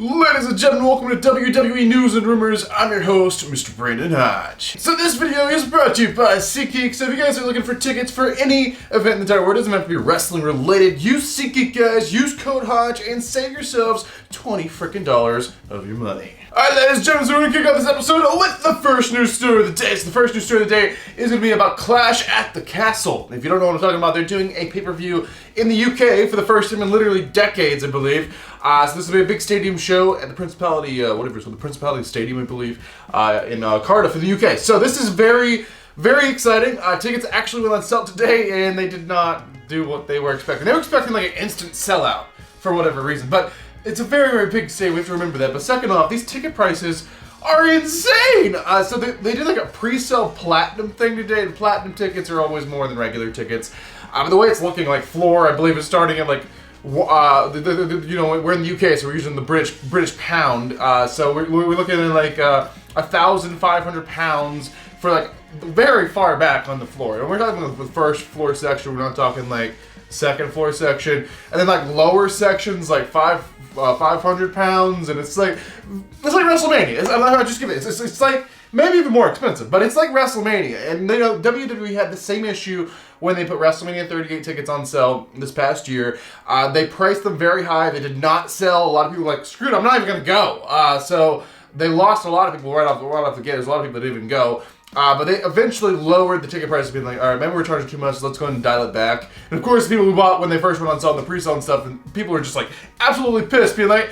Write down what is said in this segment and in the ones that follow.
Ladies and gentlemen, welcome to WWE News and Rumors. I'm your host, Mr. Brandon Hodge. So this video is brought to you by SeatGeek. So if you guys are looking for tickets for any event in the entire world, it doesn't have to be wrestling related, use SeatGeek, guys. Use code Hodge and save yourselves $20 of your money. Alright, ladies and gentlemen, so we're going to kick off this episode with the first news story of the day. So the first news story of the day is going to be about Clash at the Castle. If you don't know what I'm talking about, they're doing a pay-per-view in the UK for the first time in literally decades, I believe. So this will be a big stadium show at the Principality, the Principality Stadium, I believe, in Cardiff in the UK. So this is very, very exciting. Tickets actually went on sale today, and they did not do what they were expecting. They were expecting like an instant sellout for whatever reason, but it's a very, very big stadium. We have to remember that. But second off, these ticket prices are insane. So they did like a pre-sale platinum thing today, and platinum tickets are always more than regular tickets. But the way it's looking, like floor, I believe, is starting at like. We're in the UK, so we're using the British pound. So we're looking at like 1,500 pounds for like very far back on the floor. And we're talking about the first floor section. We're not talking like second floor section, and then like lower sections like 500 pounds, and it's like WrestleMania. It's like maybe even more expensive, but it's like WrestleMania. And you know, WWE had the same issue when they put WrestleMania 38 tickets on sale this past year. They priced them very high. They did not sell. A lot of people were like, screw it, I'm not even going to go. So they lost a lot of people right off the gate. There's a lot of people that didn't even go. But they eventually lowered the ticket prices, being like, all right, maybe we're charging too much, so let's go ahead and dial it back. And of course, people who bought when they first went on sale, the pre-sale and stuff, and people were just like absolutely pissed, being like,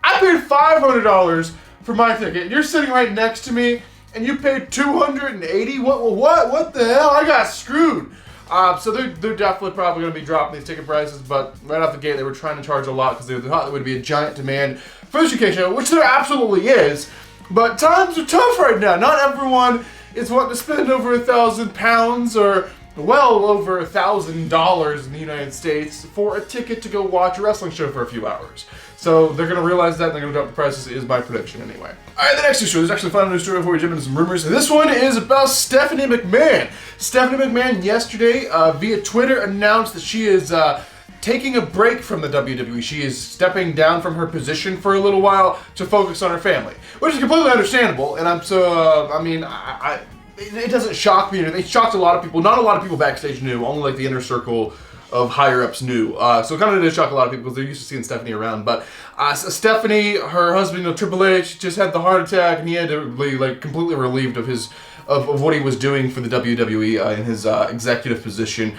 I paid $500 for my ticket, and you're sitting right next to me, and you paid $280? What the hell? I got screwed. So they're definitely probably going to be dropping these ticket prices, but right off the gate, they were trying to charge a lot because they thought there would be a giant demand for this UK show, which there absolutely is. But times are tough right now. Not everyone is wanting to spend over £1,000 or well over $1,000 in the United States for a ticket to go watch a wrestling show for a few hours. So they're going to realize that and they're going to drop the prices, is my prediction anyway. Alright, the next news story is actually a fun news story before we jump into some rumors. This one is about Stephanie McMahon. Stephanie McMahon yesterday via Twitter announced that she is taking a break from the WWE. She is stepping down from her position for a little while to focus on her family, which is completely understandable. And it doesn't shock me. It shocked a lot of people. Not a lot of people backstage knew. Only like the inner circle of higher ups knew. So it kind of did shock a lot of people because they're used to seeing Stephanie around. But Stephanie, her husband, Triple H, just had the heart attack, and he had to be like completely relieved of his. Of what he was doing for the WWE in his executive position.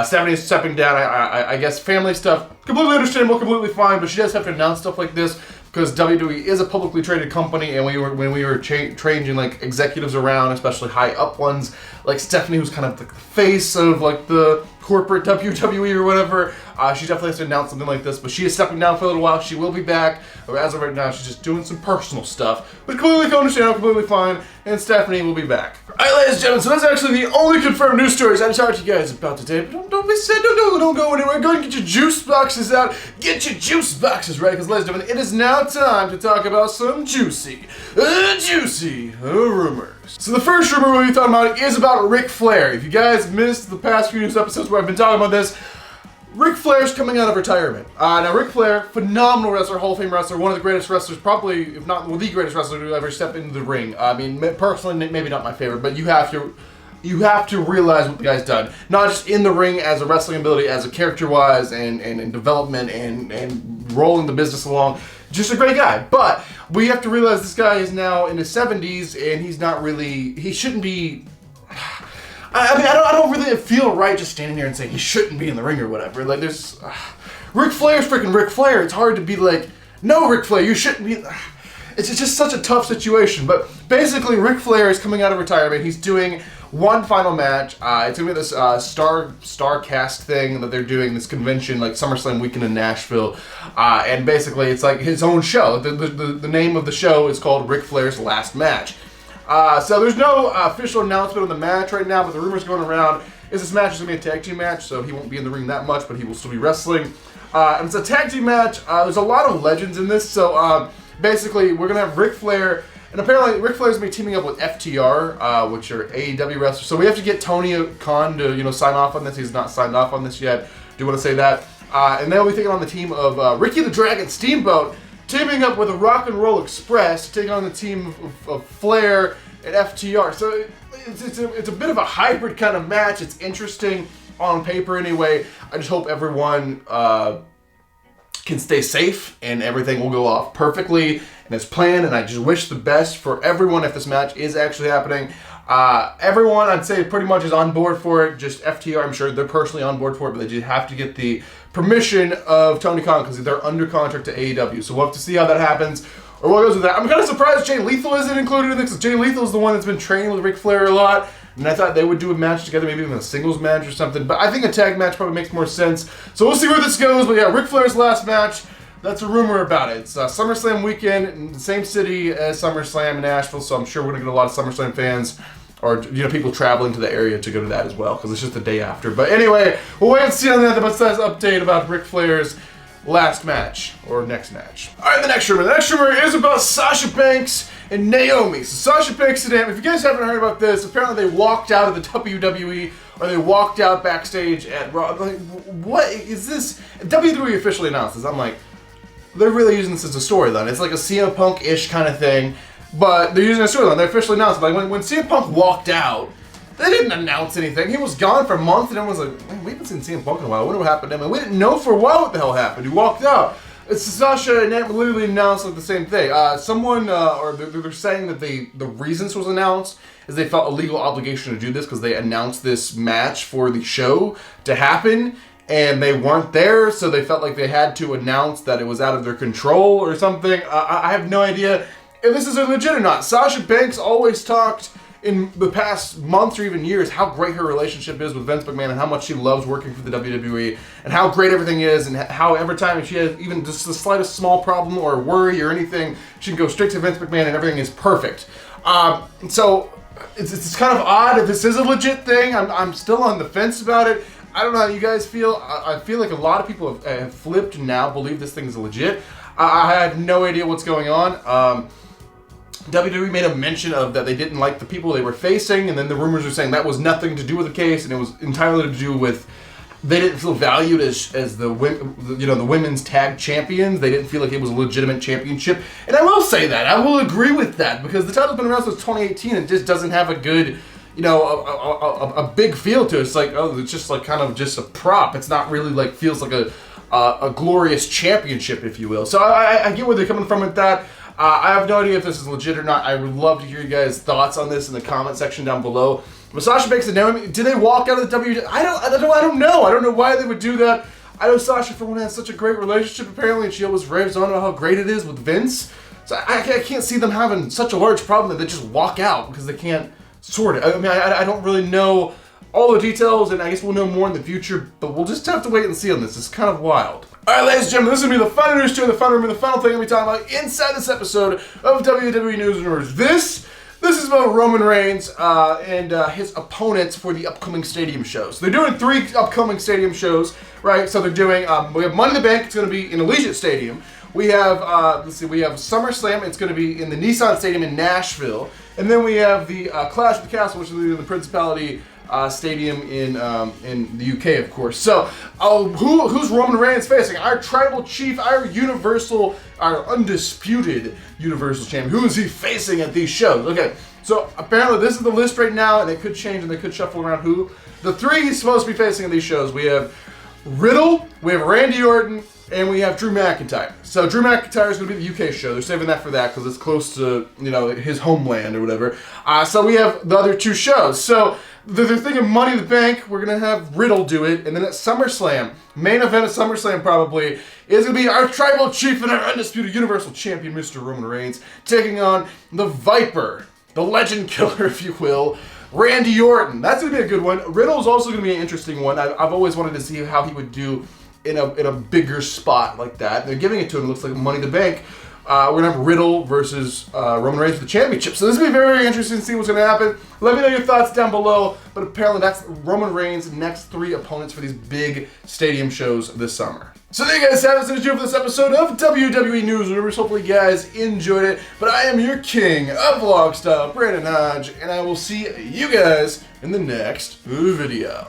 Stephanie is stepping down. I guess family stuff, completely understandable, completely fine, but she does have to announce stuff like this because WWE is a publicly traded company, and when we were changing like executives around, especially high up ones, like Stephanie, who's kind of the face of like the corporate WWE or whatever, she definitely has to announce something like this, but she is stepping down for a little while. She will be back. As of right now, she's just doing some personal stuff, which completely understandable, completely fine, and Stephanie will be back. Alright, ladies and gentlemen, so that's actually the only confirmed news stories I talked to you guys about today. But don't be sad, don't go anywhere. Go and get your juice boxes out. Get your juice boxes ready, because ladies and gentlemen, it is now time to talk about some juicy rumors. So the first rumor we'll be talking about is about Ric Flair. If you guys missed the past few news episodes where I've been talking about this, Ric Flair's coming out of retirement. Now Ric Flair, phenomenal wrestler, Hall of Fame wrestler, one of the greatest wrestlers, probably, if not the greatest wrestler to ever step into the ring. I mean, personally, maybe not my favorite, but you have to realize what the guy's done. Not just in the ring as a wrestling ability, as a character-wise, and in development, and rolling the business along. Just a great guy. But we have to realize this guy is now in his 70s, and he shouldn't be... I don't really feel right just standing there and saying he shouldn't be in the ring or whatever. Like, there's... Ric Flair's freaking Ric Flair. It's hard to be like, no, Ric Flair, you shouldn't be... It's just such a tough situation. But basically, Ric Flair is coming out of retirement. He's doing one final match. It's going to be this star cast thing that they're doing, this convention, like SummerSlam weekend in Nashville. And basically, it's like his own show. The name of the show is called Ric Flair's Last Match. So there's no official announcement on the match right now, but the rumors going around is this match is going to be a tag team match, so he won't be in the ring that much, but he will still be wrestling. And it's a tag team match. There's a lot of legends in this, so basically we're going to have Ric Flair, and apparently Ric Flair's going to be teaming up with FTR, which are AEW wrestlers. So we have to get Tony Khan to sign off on this. He's not signed off on this yet. Do want to say that. And they'll be taking on the team of Ricky the Dragon Steamboat teaming up with the Rock and Roll Express to take on the team of Flair and FTR. So it's a bit of a hybrid kind of match. It's interesting on paper anyway. I just hope everyone can stay safe and everything will go off perfectly and as planned, and I just wish the best for everyone if this match is actually happening. Everyone, I'd say, pretty much is on board for it. Just FTR, I'm sure they're personally on board for it, but they just have to get the permission of Tony Khan because they're under contract to AEW. So we'll have to see how that happens or what goes with that. I'm kind of surprised Jay Lethal isn't included in this because Jay Lethal is the one that's been training with Ric Flair a lot, and I thought they would do a match together, maybe even a singles match or something, but I think a tag match probably makes more sense. So we'll see where this goes, but yeah, Ric Flair's last match. That's a rumor about it. It's SummerSlam weekend in the same city as SummerSlam in Nashville, so I'm sure we're going to get a lot of SummerSlam fans or people traveling to the area to go to that as well, because it's just the day after. But anyway, we'll wait and see on that. But that's an update about Ric Flair's last match, or next match. Alright, the next rumor. The next rumor is about Sasha Banks and Naomi. So Sasha Banks and Naomi, if you guys haven't heard about this, apparently they walked out of the WWE, or they walked out backstage at Raw. Like, what is this? WWE officially announced this. I'm like, they're really using this as a storyline. It's like a CM Punk-ish kind of thing, but they're using a storyline. They officially announced it. Like when CM Punk walked out, they didn't announce anything. He was gone for months, and everyone's like, man, we haven't seen CM Punk in a while. I wonder what happened to him. And we didn't know for a while what the hell happened. He walked out. It's Sasha and Naomi literally announced like the same thing. They're saying that the reason this was announced is they felt a legal obligation to do this because they announced this match for the show to happen, and they weren't there, so they felt like they had to announce that it was out of their control or something. I have no idea if this is legit or not. Sasha Banks always talked in the past months or even years how great her relationship is with Vince McMahon and how much she loves working for the WWE and how great everything is and how every time she has even just the slightest small problem or worry or anything, she can go straight to Vince McMahon and everything is perfect. So it's kind of odd if this is a legit thing. I'm still on the fence about it. I don't know how you guys feel. I feel like a lot of people have flipped now, believe this thing is legit. I have no idea what's going on. WWE made a mention of that they didn't like the people they were facing, and then the rumors were saying that was nothing to do with the case, and it was entirely to do with they didn't feel valued as the women's tag champions. They didn't feel like it was a legitimate championship, and I will say that I will agree with that because the title's been around since 2018 and it just doesn't have a good, a big feel to it. It's like, oh, it's just like kind of just a prop. It's not really like feels like a glorious championship, if you will. So I get where they're coming from with that. I have no idea if this is legit or not. I would love to hear you guys' thoughts on this in the comment section down below. But Sasha Banks and Naomi, did they walk out of the WWE? I don't know. I don't know why they would do that. I know Sasha, for one, has such a great relationship apparently, and she always raves on about how great it is with Vince. So I can't see them having such a large problem that they just walk out because they can't sort it. I mean, I don't really know all the details, and I guess we'll know more in the future, but we'll just have to wait and see on this. It's kind of wild. Alright, ladies and gentlemen, this is going to be the final news to the final room, and the final thing I'm going to be talking about inside this episode of WWE News and Rumors. This is about Roman Reigns and his opponents for the upcoming stadium shows. So they're doing 3 upcoming stadium shows, right? So they're doing, we have Money in the Bank, it's going to be in Allegiant Stadium. We have, we have SummerSlam, it's going to be in the Nissan Stadium in Nashville. And then we have the Clash of the Castle, which is in the Principality Stadium in the UK, of course. So, who's Roman Reigns facing? Our tribal chief, our undisputed Universal Champion. Who is he facing at these shows? Okay, so apparently this is the list right now, and it could change, and they could shuffle around who. The 3 he's supposed to be facing at these shows. We have Riddle, we have Randy Orton, and we have Drew McIntyre. So Drew McIntyre is going to be the UK show. They're saving that for that because it's close to, his homeland or whatever. So we have the other 2 shows. So they're thinking Money in the Bank. We're going to have Riddle do it. And then at SummerSlam, main event of SummerSlam probably, is going to be our tribal chief and our undisputed Universal Champion, Mr. Roman Reigns, taking on the Viper, the legend killer, if you will, Randy Orton. That's going to be a good one. Riddle is also going to be an interesting one. I've always wanted to see how he would do in a bigger spot like that. They're giving it to him. It looks like Money in the Bank. We're going to have Riddle versus Roman Reigns for the championship. So this is going to be very, very interesting to see what's going to happen. Let me know your thoughts down below. But apparently that's Roman Reigns' next 3 opponents for these big stadium shows this summer. So there you guys have it. That's it for this episode of WWE News and Rumors. Hopefully you guys enjoyed it. But I am your king of vlog style, Brandon Hodge. And I will see you guys in the next video.